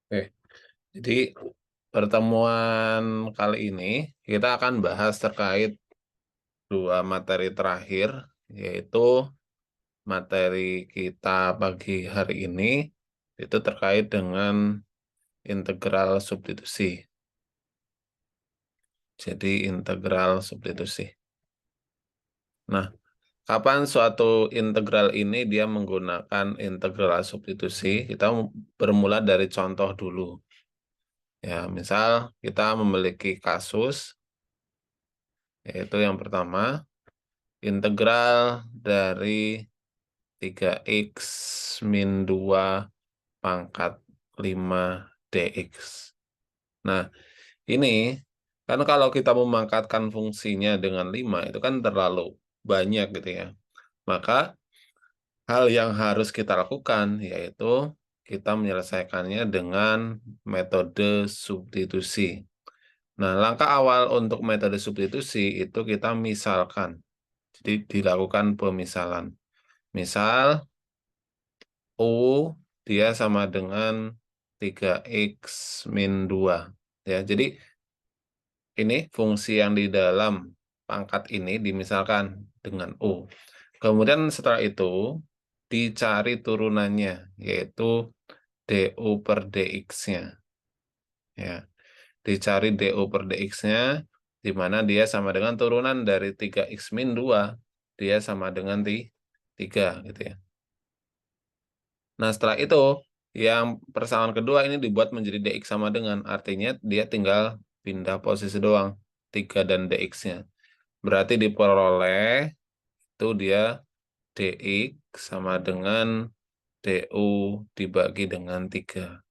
Oke, jadi pertemuan kali ini kita akan bahas terkait dua materi terakhir, yaitu materi kita pagi hari ini itu terkait dengan integral substitusi. Jadi integral substitusi. Nah, kapan suatu integral ini dia menggunakan integral substitusi? Kita bermula dari contoh dulu. Ya, misal kita memiliki kasus, yaitu yang pertama, integral dari 3x min 2 pangkat 5 dx. Nah, ini kan kalau kita memangkatkan fungsinya dengan 5 itu kan terlalu banyak gitu ya. Maka hal yang harus kita lakukan yaitu kita menyelesaikannya dengan metode substitusi. Nah, langkah awal untuk metode substitusi itu kita misalkan. Jadi dilakukan pemisalan. Misal U dia sama dengan 3x min 2. Ya, jadi ini fungsi yang di dalam pangkat ini dimisalkan dengan U. Kemudian setelah itu dicari turunannya, yaitu du per dx-nya. Ya, dicari du per dx-nya, di mana dia sama dengan turunan dari 3x min 2. Dia sama dengan 3, gitu ya. Nah, setelah itu, yang persamaan kedua ini dibuat menjadi dx sama dengan, artinya dia tinggal pindah posisi doang, 3 dan dx-nya. Berarti diperoleh itu dia dx sama dengan du dibagi dengan 3.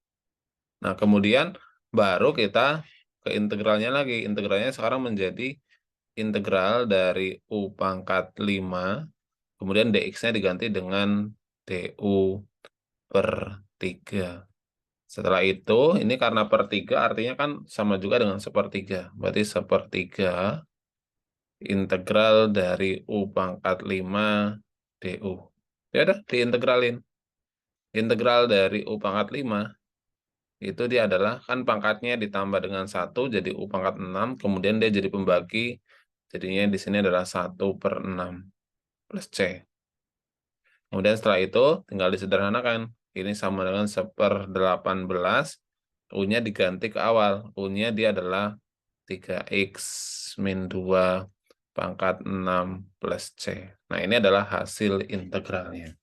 Nah, kemudian baru kita ke integralnya lagi. Integralnya sekarang menjadi integral dari u pangkat 5, kemudian dx-nya diganti dengan du per 3. Setelah itu, ini karena per 3 artinya kan sama juga dengan sepertiga. Berarti sepertiga integral dari U pangkat 5 DU. Ya udah, diintegralin. Integral dari U pangkat 5, itu dia adalah, kan pangkatnya ditambah dengan 1, jadi U pangkat 6, kemudian dia jadi pembagi, jadinya di sini adalah 1 per 6 plus C. Kemudian setelah itu, tinggal disederhanakan. Ini sama dengan 1/18, U-nya diganti ke awal. U-nya dia adalah 3x min 2 pangkat 6 plus C. Nah, ini adalah hasil integralnya.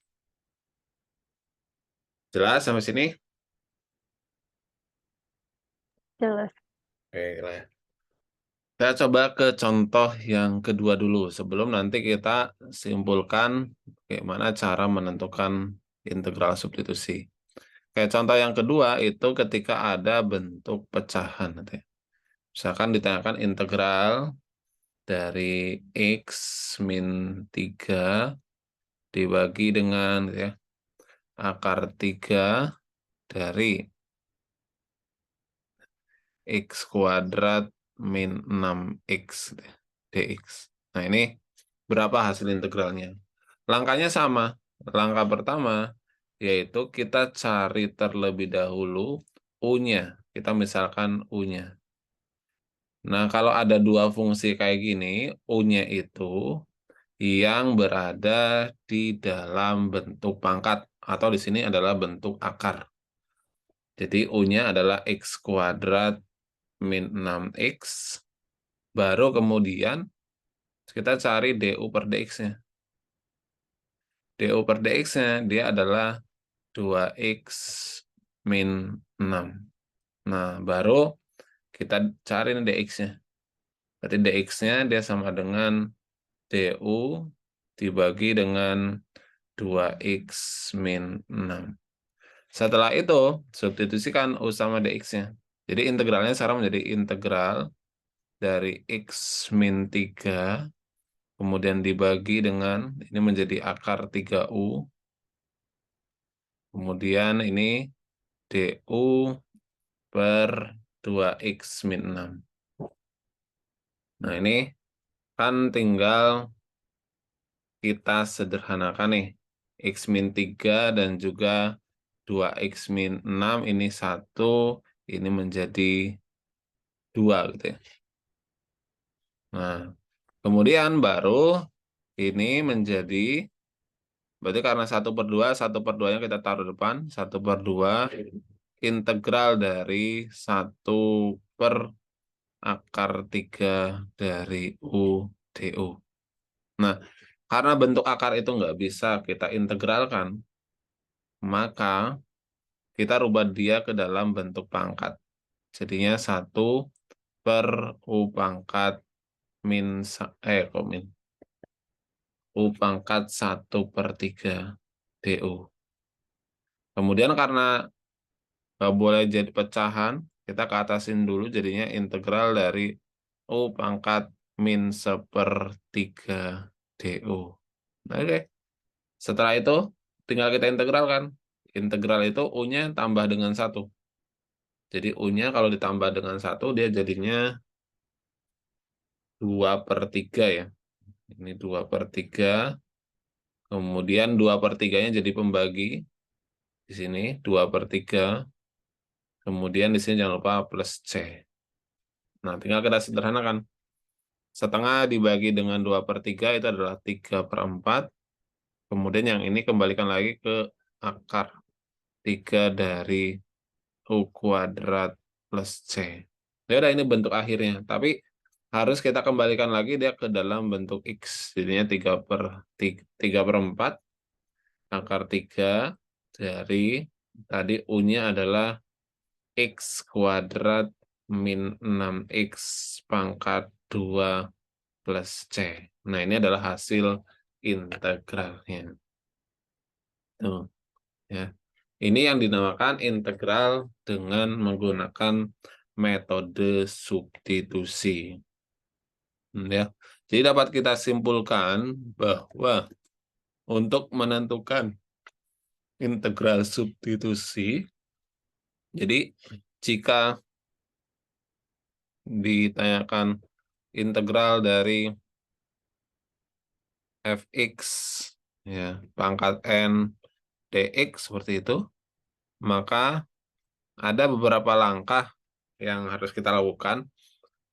Jelas sampai sini? Jelas. Oke lah. Kita coba ke contoh yang kedua dulu, sebelum nanti kita simpulkan bagaimana cara menentukan integral substitusi. Kayak contoh yang kedua itu ketika ada bentuk pecahan. Misalkan ditanyakan integral dari x min 3 dibagi dengan ya, akar 3 dari x kuadrat min 6x dx. Nah, ini berapa hasil integralnya? Langkahnya sama. Langkah pertama yaitu kita cari terlebih dahulu U-nya. Kita misalkan U-nya. Nah, kalau ada dua fungsi kayak gini, U-nya itu yang berada di dalam bentuk pangkat, atau di sini adalah bentuk akar. Jadi U-nya adalah x kuadrat min 6x, baru kemudian kita cari du per dx-nya. Du per dx-nya dia adalah 2x min 6. Nah, baru kita cari dx-nya. Berarti dx-nya dia sama dengan du dibagi dengan 2x min 6. Setelah itu, substitusikan u sama dx-nya. Jadi integralnya sekarang menjadi integral dari x min 3, kemudian dibagi dengan, ini menjadi akar 3u, kemudian ini du per 2x min 6. Nah, ini kan tinggal kita sederhanakan nih, x min 3 dan juga 2x min 6 ini 1, ini menjadi 2 gitu ya. Nah, kemudian baru ini menjadi, berarti karena 1/2, 1/2-nya kita taruh depan, 1/2 integral dari 1/akar 3 dari U DU. Nah, karena bentuk akar itu nggak bisa kita integralkan, maka kita rubah dia ke dalam bentuk pangkat. Jadinya 1/U min, kok min, U⁻1/3 DU. Kemudian karena boleh jadi pecahan, kita ke atasin dulu, jadinya integral dari U⁻min⁻3 DU. Oke. Setelah itu, tinggal kita integralkan. Integral itu U-nya tambah dengan 1. Jadi U-nya kalau ditambah dengan 1, dia jadinya 2/3 ya. Ini 2/3. Kemudian 2/3-nya jadi pembagi. Di sini 2/3. Kemudian di sini jangan lupa plus C. Nah, tinggal kita sederhanakan. Setengah dibagi dengan 2/3 itu adalah 3/4. Kemudian yang ini kembalikan lagi ke akar 3 dari U² plus C. Ya udah, ini bentuk akhirnya. Tapi harus kita kembalikan lagi dia ke dalam bentuk X. Jadinya 3/4 akar 3 dari, tadi U-nya adalah X² min 6X pangkat 2 plus C. Nah, ini adalah hasil integralnya. Tuh, ya. Ini yang dinamakan integral dengan menggunakan metode substitusi. Ya. Jadi dapat kita simpulkan bahwa untuk menentukan integral substitusi, jadi jika ditanyakan integral dari fx ya pangkat n dx seperti itu, maka ada beberapa langkah yang harus kita lakukan.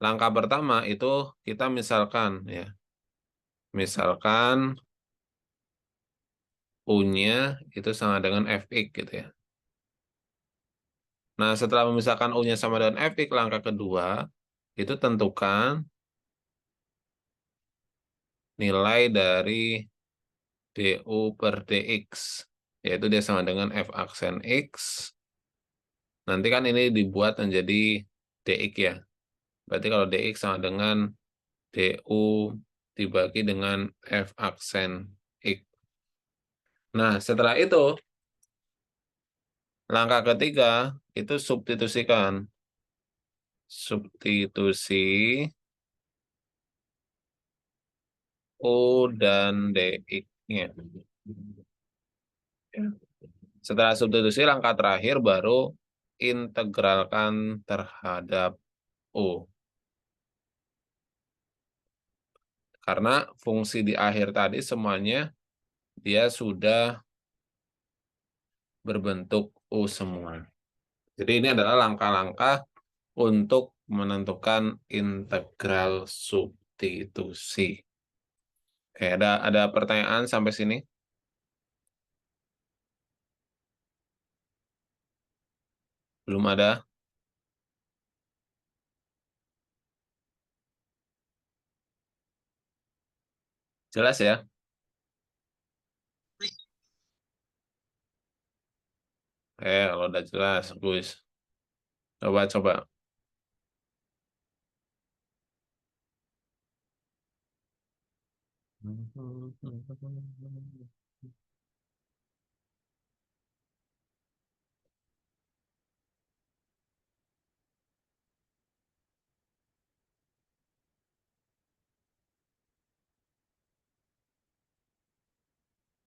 Langkah pertama itu kita misalkan ya, misalkan U-nya itu sama dengan fx gitu ya. Nah, setelah memisahkan U-nya sama dengan fx, langkah kedua itu tentukan nilai dari du per dx, yaitu dia sama dengan f aksen x. Nanti kan ini dibuat menjadi dx ya. Berarti kalau dx sama dengan du dibagi dengan f aksen x. Nah, setelah itu, langkah ketiga itu substitusikan. Substitusi U dan dx-nya. Setelah substitusi, langkah terakhir baru integralkan terhadap U. Karena fungsi di akhir tadi semuanya dia sudah berbentuk U semua. Jadi ini adalah langkah-langkah untuk menentukan integral substitusi. Oke, ada pertanyaan sampai sini? Belum ada? Jelas ya? Kalau udah jelas, Gus. Coba.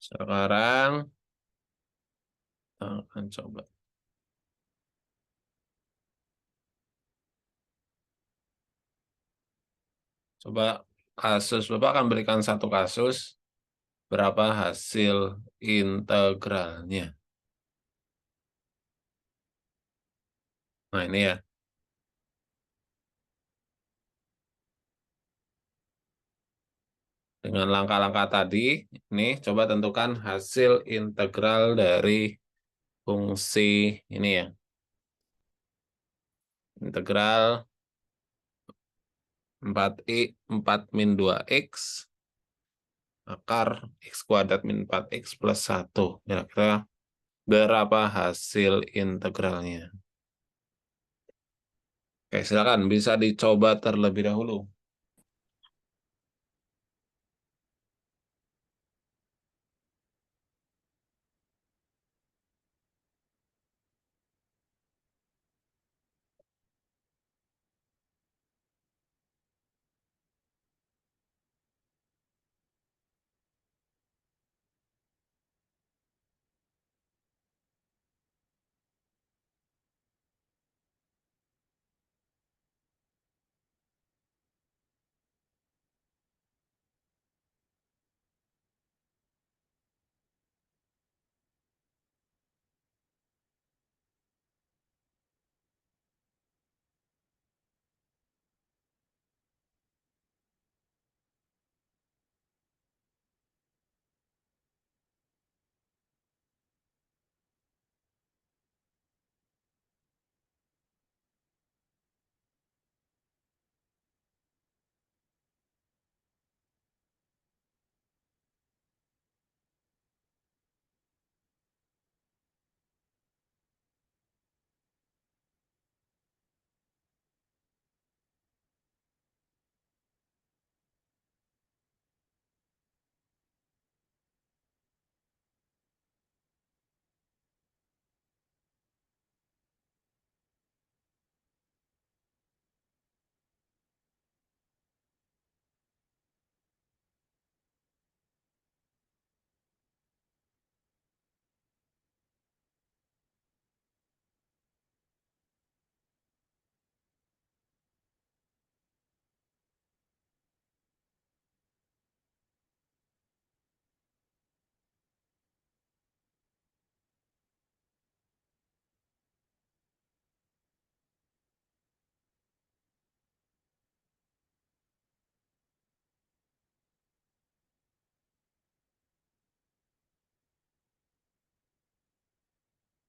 Sekarang akan coba. Coba kasus, Bapak akan berikan satu kasus, berapa hasil integralnya. Nah, ini ya. Dengan langkah-langkah tadi, ini coba tentukan hasil integral dari fungsi ini ya. Integral 4 min 2x akar x kuadrat min 4x plus 1. Kira-kira berapa hasil integralnya? Oke, silakan bisa dicoba terlebih dahulu.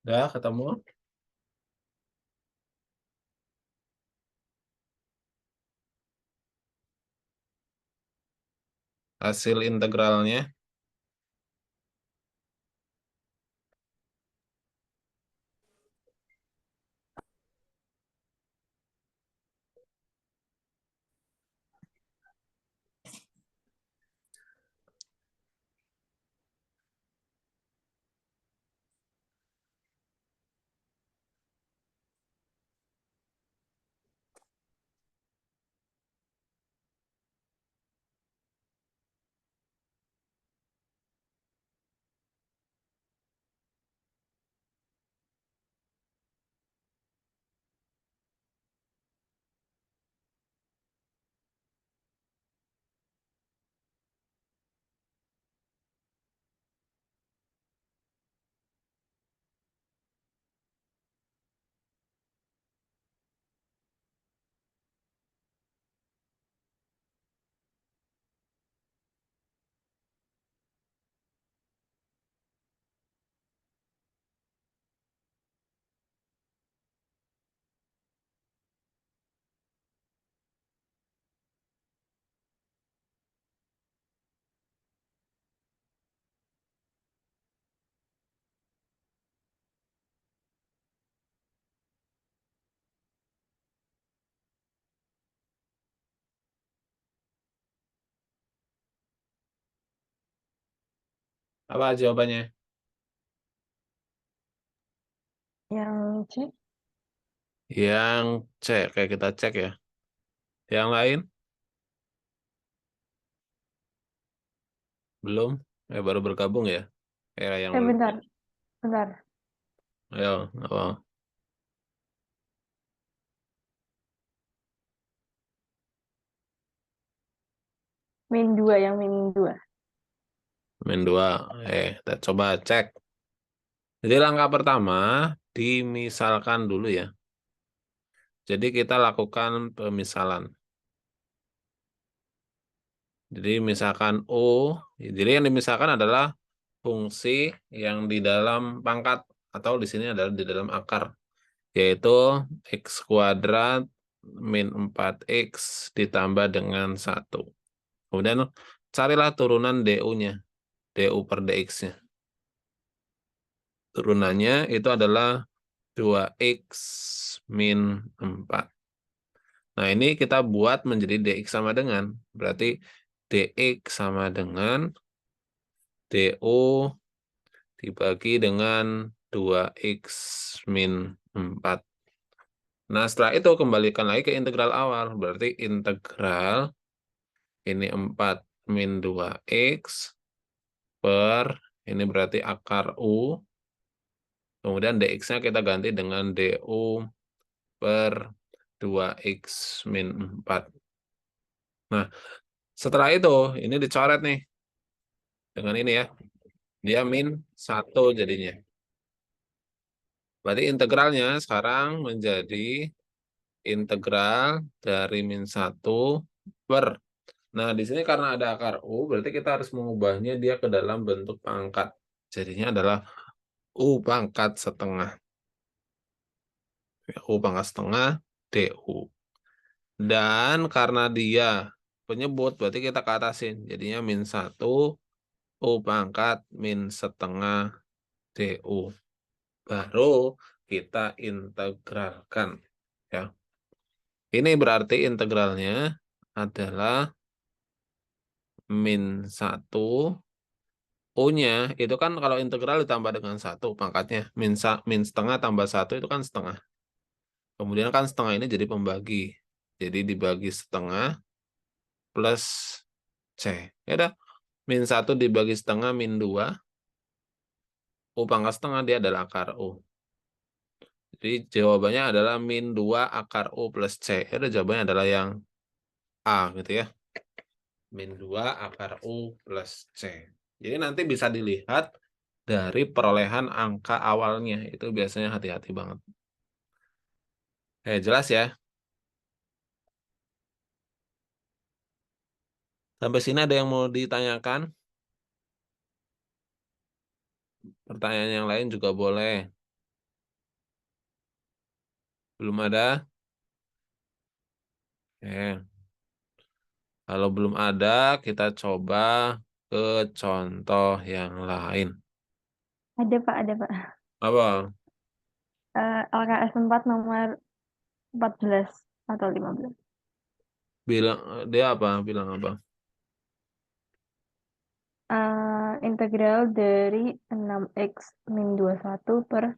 Udah ketemu hasil integralnya? Apa jawabannya? Yang C. Yang C, kayak kita cek ya. Yang lain? Belum? Baru bergabung ya? Kayak yang belum. Bentar, bentar. Ayo, apa? Min 2, yang min 2. Min 2. Kita coba cek. Jadi langkah pertama, dimisalkan dulu ya. Jadi kita lakukan pemisalan. Jadi misalkan U, jadi yang dimisahkan adalah fungsi yang di dalam pangkat atau di sini adalah di dalam akar, yaitu X kuadrat min 4X ditambah dengan 1. Kemudian carilah turunan DU-nya, DU per DX-nya. Turunannya itu adalah 2X min 4. Nah, ini kita buat menjadi DX sama dengan, berarti DX sama dengan DU dibagi dengan 2X min 4. Nah, setelah itu kembalikan lagi ke integral awal. Berarti integral ini 4 min 2X per, ini berarti akar U. Kemudian DX-nya kita ganti dengan DU per 2X min 4. Nah, setelah itu ini dicoret nih. Dengan ini ya. Dia min 1 jadinya. Berarti integralnya sekarang menjadi integral dari min 1 per. Nah, di sini karena ada akar U, berarti kita harus mengubahnya dia ke dalam bentuk pangkat. Jadinya adalah U pangkat setengah. U pangkat setengah DU. Dan karena dia penyebut, berarti kita ke atasin. Jadinya min 1 U pangkat min setengah DU. Baru kita integralkan. Ya. Ini berarti integralnya adalah min 1. U-nya itu kan kalau integral ditambah dengan 1 pangkatnya. Min setengah tambah 1 itu kan setengah. Kemudian kan setengah ini jadi pembagi. Jadi dibagi setengah plus C. Ya udah, min 1 dibagi setengah min 2. U pangkat setengah dia adalah akar U. Jadi jawabannya adalah min 2 akar U plus C. Ya udah, jawabannya adalah yang A gitu ya. Min 2 akar U plus C. Jadi nanti bisa dilihat dari perolehan angka awalnya. Itu biasanya hati-hati banget. Jelas ya? Sampai sini ada yang mau ditanyakan? Pertanyaan yang lain juga boleh. Belum ada? Oke. Kalau belum ada, kita coba ke contoh yang lain. Ada Pak, ada Pak. Apa? LKS 4 nomor 14 atau 15. Bilang dia apa? Bilang apa? Integral dari 6x min 21 per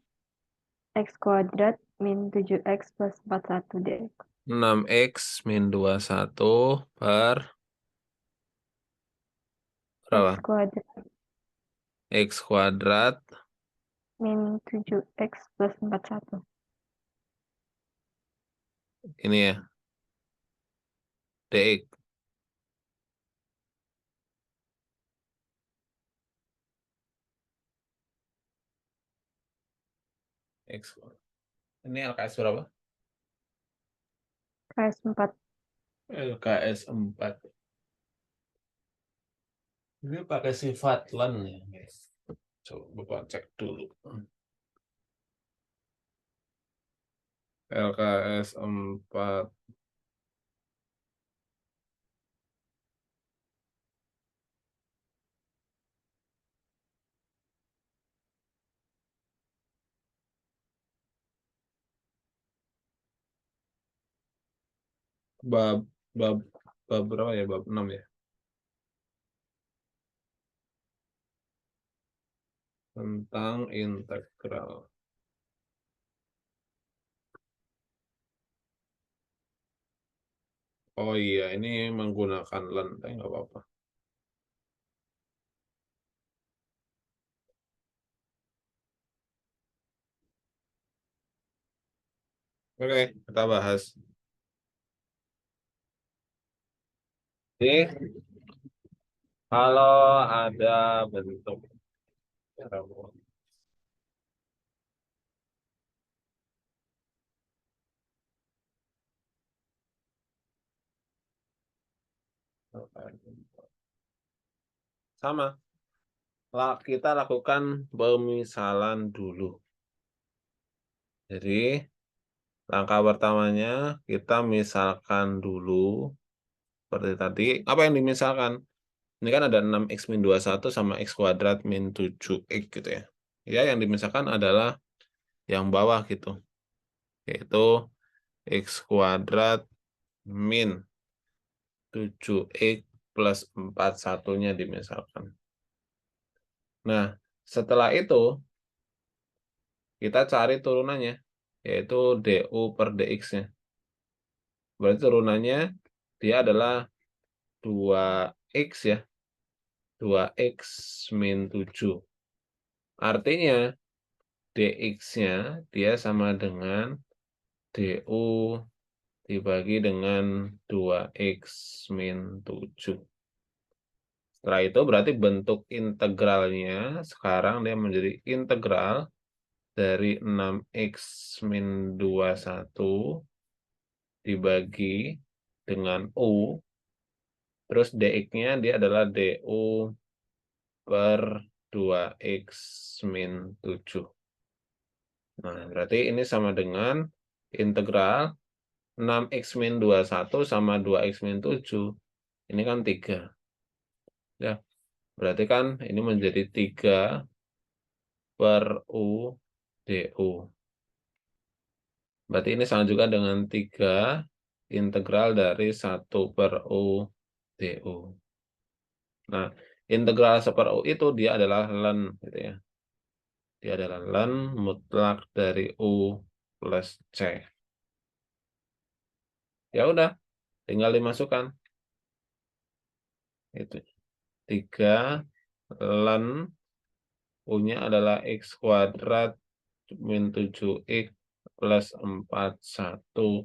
x kuadrat min 7x plus 41 dx. 6X min 21 per X berapa? kuadrat X kuadrat. min 7x plus 41. Ini ya. DX. X. Ini LKS berapa? KS 4. LKS 4. Ini pakai sifat lan ya, guys. Coba Bapak cek dulu. LKS 4. Bab, bab, bab berapa ya? Bab 6 ya? Tentang integral. Oh iya, ini menggunakan len, tapi nggak apa-apa. Oke, kita bahas. Jadi, kalau ada bentuk Sama. Kita lakukan pemisalan dulu. Jadi, langkah pertamanya kita misalkan dulu. Seperti tadi, apa yang dimisalkan? Ini kan ada 6x min 21 sama x kuadrat min 7x gitu ya. Ya, yang dimisalkan adalah yang bawah gitu. Yaitu x kuadrat min 7x plus 41-nya dimisalkan. Nah, setelah itu kita cari turunannya, yaitu du per dx-nya. Berarti turunannya dia adalah 2x ya, 2x min 7. Artinya dx-nya dia sama dengan du dibagi dengan 2x min 7. Setelah itu berarti bentuk integralnya sekarang dia menjadi integral dari 6x min 21 dibagi dengan u, terus dx-nya dia adalah du per 2x min 7. Nah, berarti ini sama dengan integral 6x min 21 sama 2x min 7. Ini kan 3. Ya, berarti kan ini menjadi 3 per u du. Berarti ini sama juga dengan 3 integral dari 1 per u du. Nah, integral 1 per u itu dia adalah ln gitu ya. Dia adalah ln mutlak dari u plus c. Ya udah, tinggal dimasukkan. Itu 3 ln u-nya adalah x kuadrat min 7x plus 41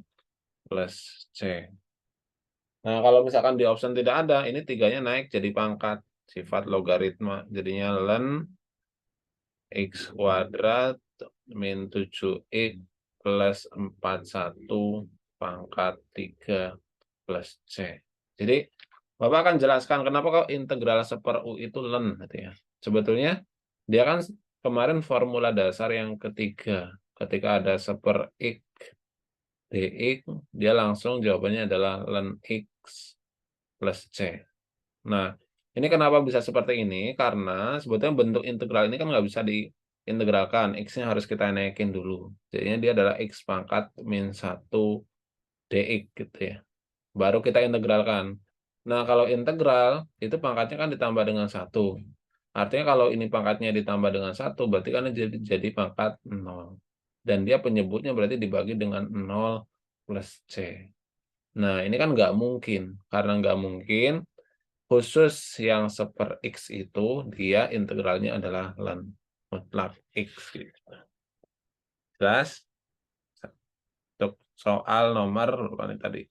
plus c. Nah, kalau misalkan di option tidak ada, ini 3-nya naik jadi pangkat sifat logaritma. Jadinya ln x kuadrat min 7x plus 41 pangkat 3 plus c. Jadi, Bapak akan jelaskan kenapa kok integral 1 per u itu ln gitu ya. Sebetulnya dia kan kemarin formula dasar yang ketiga. Ketika ada 1 per x dx, dia langsung jawabannya adalah ln x plus c. Nah, ini kenapa bisa seperti ini? Karena sebetulnya bentuk integral ini kan nggak bisa diintegralkan. X-nya harus kita naikin dulu. Jadinya dia adalah x pangkat min 1 dx gitu ya. Baru kita integralkan. Nah, kalau integral, itu pangkatnya kan ditambah dengan 1. Artinya kalau ini pangkatnya ditambah dengan 1, berarti kan jadi pangkat 0. Dan dia penyebutnya berarti dibagi dengan 0 plus C. Nah, ini kan nggak mungkin. Karena nggak mungkin, khusus yang 1 per X itu, dia integralnya adalah ln mutlak X. Gitu. Jelas? Untuk soal nomor berapa nih tadi?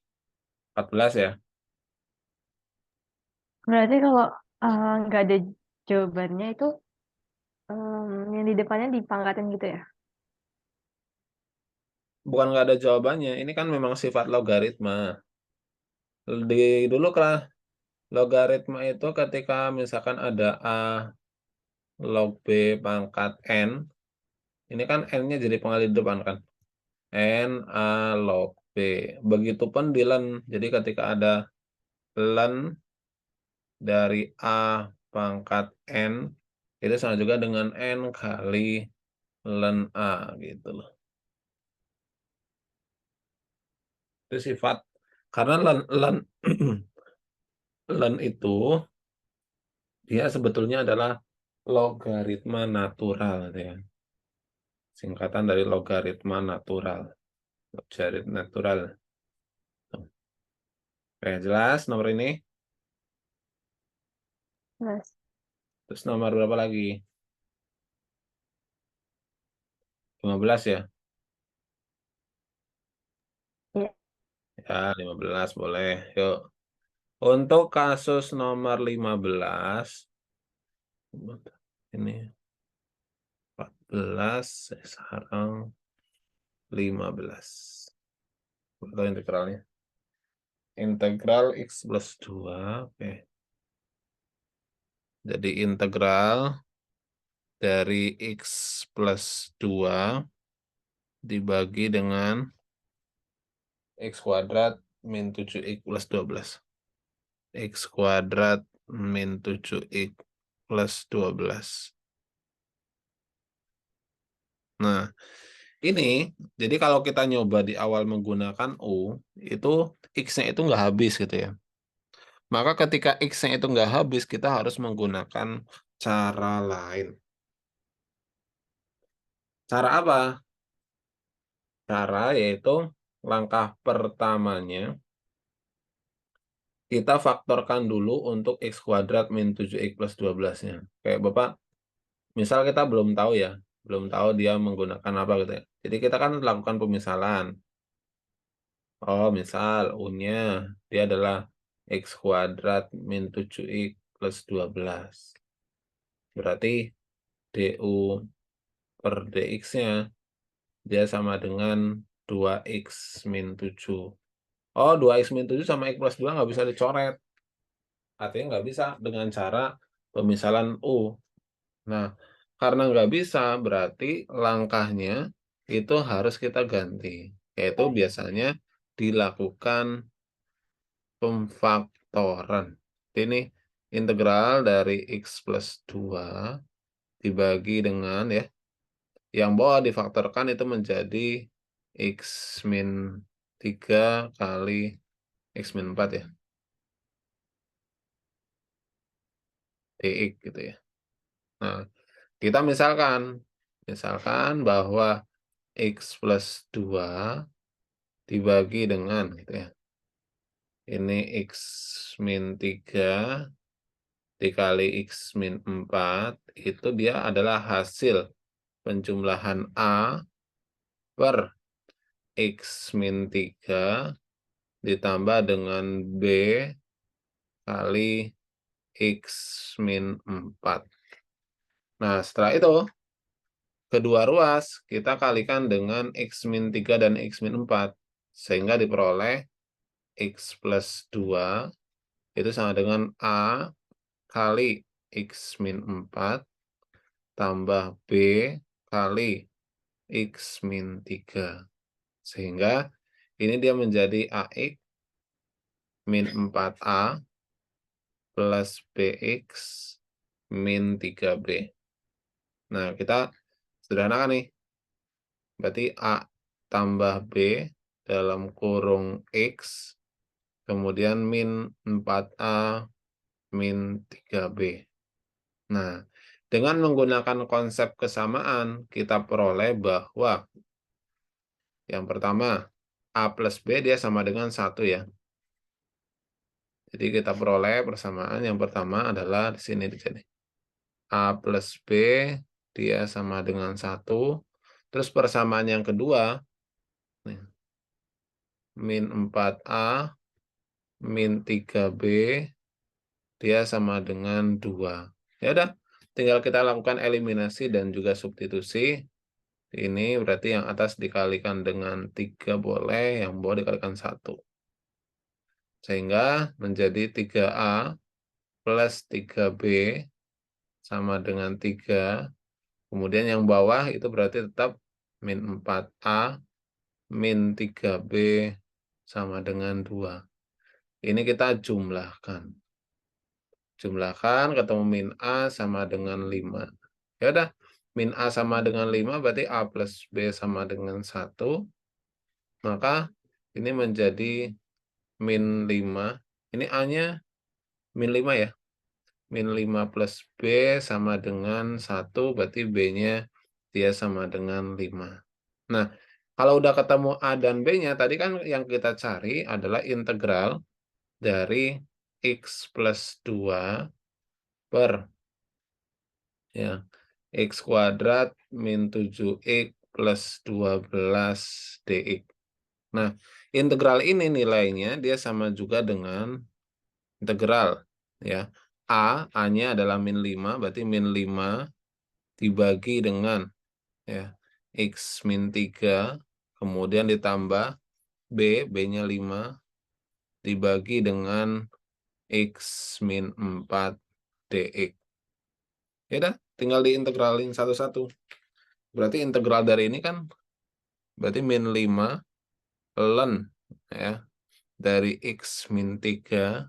14 ya? Berarti kalau nggak ada jawabannya itu yang di depannya dipangkatin gitu ya? Bukan nggak ada jawabannya, ini kan memang sifat logaritma. Dulu kelas logaritma itu ketika misalkan ada A log B pangkat N, ini kan N-nya jadi pangkat di depan kan. N A log B. Begitupun di ln. Jadi ketika ada ln dari A pangkat N, itu sama juga dengan N kali ln A gitu loh. Itu sifat. Karena ln ln itu dia sebetulnya adalah logaritma natural gitu ya. Singkatan dari logaritma natural. Logaritma natural. Oke, jelas nomor ini. Mas, Terus nomor berapa lagi? 15 ya? iya. Ya, 15 boleh. Yuk. Untuk kasus nomor 15, ini 14, sekarang 15. Atau integralnya. integral X plus 2. Oke. Jadi integral dari X plus 2 dibagi dengan X kuadrat min 7X plus 12. X kuadrat min 7X plus 12. Nah, ini, jadi kalau kita nyoba di awal menggunakan U, itu X-nya itu nggak habis gitu ya. Maka ketika X-nya itu nggak habis, kita harus menggunakan cara lain. Cara apa? Cara yaitu langkah pertamanya, kita faktorkan dulu untuk X kuadrat min 7X plus 12-nya. Kayak Bapak, misal kita belum tahu ya, belum tahu dia menggunakan apa gitu ya. Jadi kita kan lakukan pemisalan. Oh, misal U-nya dia adalah X kuadrat min 7X plus 12. Berarti DU per DX-nya dia sama dengan 2X min 7. Oh, 2X min 7 sama X plus 2 nggak bisa dicoret. Artinya nggak bisa dengan cara pemisalan U. Nah, karena nggak bisa, berarti langkahnya itu harus kita ganti. Yaitu biasanya dilakukan pemfaktoran. Ini integral dari X plus 2 dibagi dengan ya, yang bawah difaktorkan itu menjadi X min 3 kali X min 4 ya. DX gitu ya. Nah, kita misalkan bahwa X plus 2 dibagi dengan gitu ya. Ini X min 3 dikali X min 4 itu dia adalah hasil penjumlahan A per X min 3 ditambah dengan B kali X min 4. Nah, setelah itu kedua ruas kita kalikan dengan X min 3 dan X min 4. Sehingga diperoleh X plus 2 itu sama dengan A kali X min 4 tambah B kali X min 3. Sehingga ini dia menjadi AX min 4A plus BX min 3B. Nah, kita sederhanakan nih. Berarti A tambah B dalam kurung X, kemudian min 4A min 3B. Nah, dengan menggunakan konsep kesamaan, kita peroleh bahwa yang pertama, A plus B dia sama dengan 1 ya. Jadi kita peroleh persamaan yang pertama adalah di sini. A plus B dia sama dengan 1. Terus persamaan yang kedua, min 4A min 3B dia sama dengan 2. Ya udah, tinggal kita lakukan eliminasi dan juga substitusi. Ini berarti yang atas dikalikan dengan 3 boleh, yang bawah dikalikan 1. Sehingga menjadi 3A plus 3B sama dengan 3. Kemudian yang bawah itu berarti tetap min 4A min 3B sama dengan 2. Ini kita jumlahkan. Jumlahkan ketemu min A sama dengan 5. Ya udah, min A sama dengan 5 berarti A plus B sama dengan 1. Maka ini menjadi min 5. Ini A-nya min 5 ya. Min 5 plus B sama dengan 1, berarti B-nya dia sama dengan 5. Nah, kalau udah ketemu A dan B-nya, tadi kan yang kita cari adalah integral dari X plus 2 per ya, X kuadrat min 7X plus 12 DX. Nah, integral ini nilainya dia sama juga dengan integral ya. A-nya adalah min 5, berarti min 5 dibagi dengan ya X min 3, kemudian ditambah B, B-nya 5, dibagi dengan X min 4 dx. Ya udah, tinggal diintegralin satu-satu. Berarti integral dari ini kan berarti min 5 ln ya dari X min 3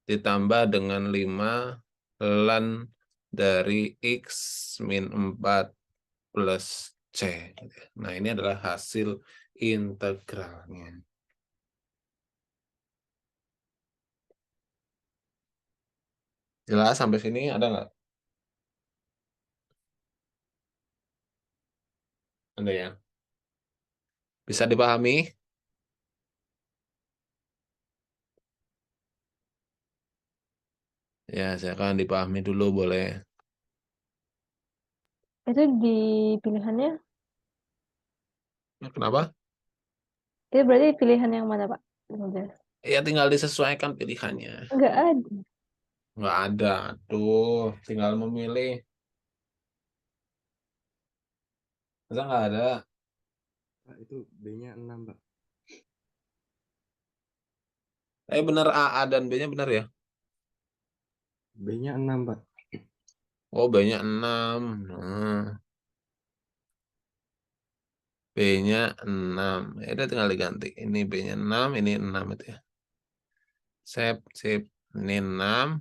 ditambah dengan 5 ln dari X min 4 plus C. Nah, ini adalah hasil integralnya. Jelas sampai sini ada nggak? Ada ya? Bisa dipahami? Ya, saya akan dipahami dulu boleh. Itu di pilihannya, Ya, kenapa? itu berarti pilihan yang mana, Pak? 15. Ya, tinggal disesuaikan pilihannya. Enggak ada. Nggak ada. Tuh, tinggal memilih. Masa nggak ada? Pak, itu B-nya 6, Pak. Bener A dan B-nya benar ya? B-nya 6, Pak. Oh, B-nya 6. B-nya 6. Ya udah tinggal diganti. Ini B-nya 6, ini 6 itu ya. Sip, sip. Ini 6,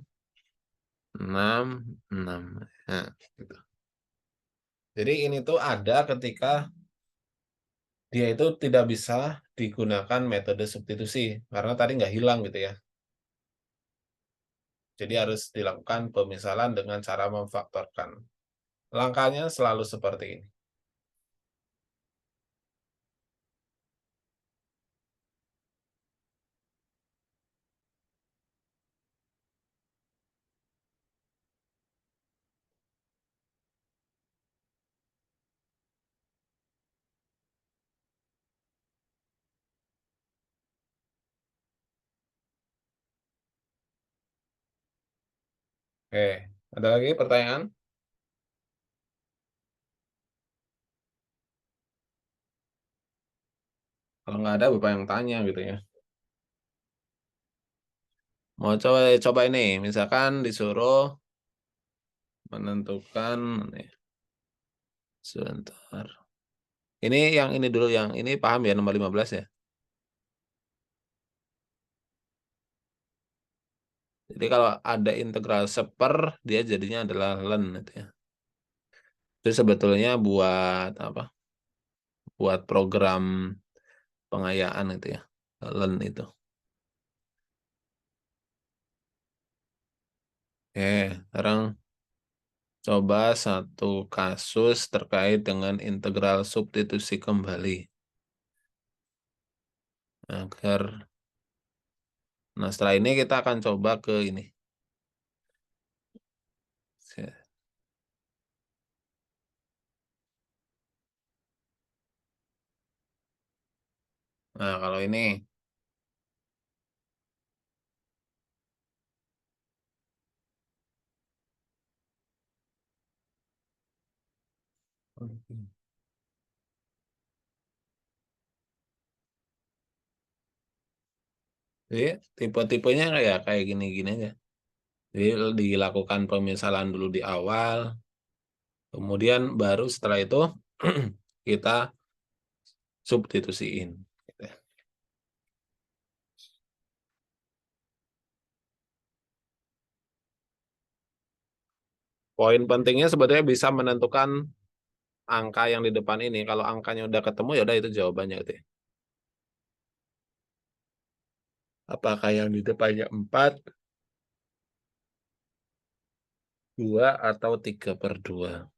6, 6. Nah, gitu. Jadi ini tuh ada ketika dia itu tidak bisa digunakan metode substitusi. Karena tadi nggak hilang gitu ya. Jadi harus dilakukan pemisalan dengan cara memfaktorkan. Langkahnya selalu seperti ini. Oke, ada lagi pertanyaan? Kalau nggak ada, Bapak yang tanya gitu ya. Mau coba ini, misalkan disuruh menentukan, nih, sebentar. Ini yang ini dulu, yang ini paham ya, nomor 15 ya. Jadi kalau ada integral seper, dia jadinya adalah ln gitu ya. Itu sebetulnya buat apa? Buat program pengayaan itu ya, ln itu. Oke, sekarang coba satu kasus terkait dengan integral substitusi kembali. Agar, nah setelah ini kita akan coba ke ini. Nah, kalau ini. Jadi tipe-tipenya kayak gini-gini aja. Jadi dilakukan pemisalan dulu di awal, kemudian baru setelah itu kita substitusiin. Gitu ya. Poin pentingnya sebetulnya bisa menentukan angka yang di depan ini. Kalau angkanya udah ketemu ya udah itu jawabannya gitu ya. Apakah yang di depannya 4, 2, atau 3/2?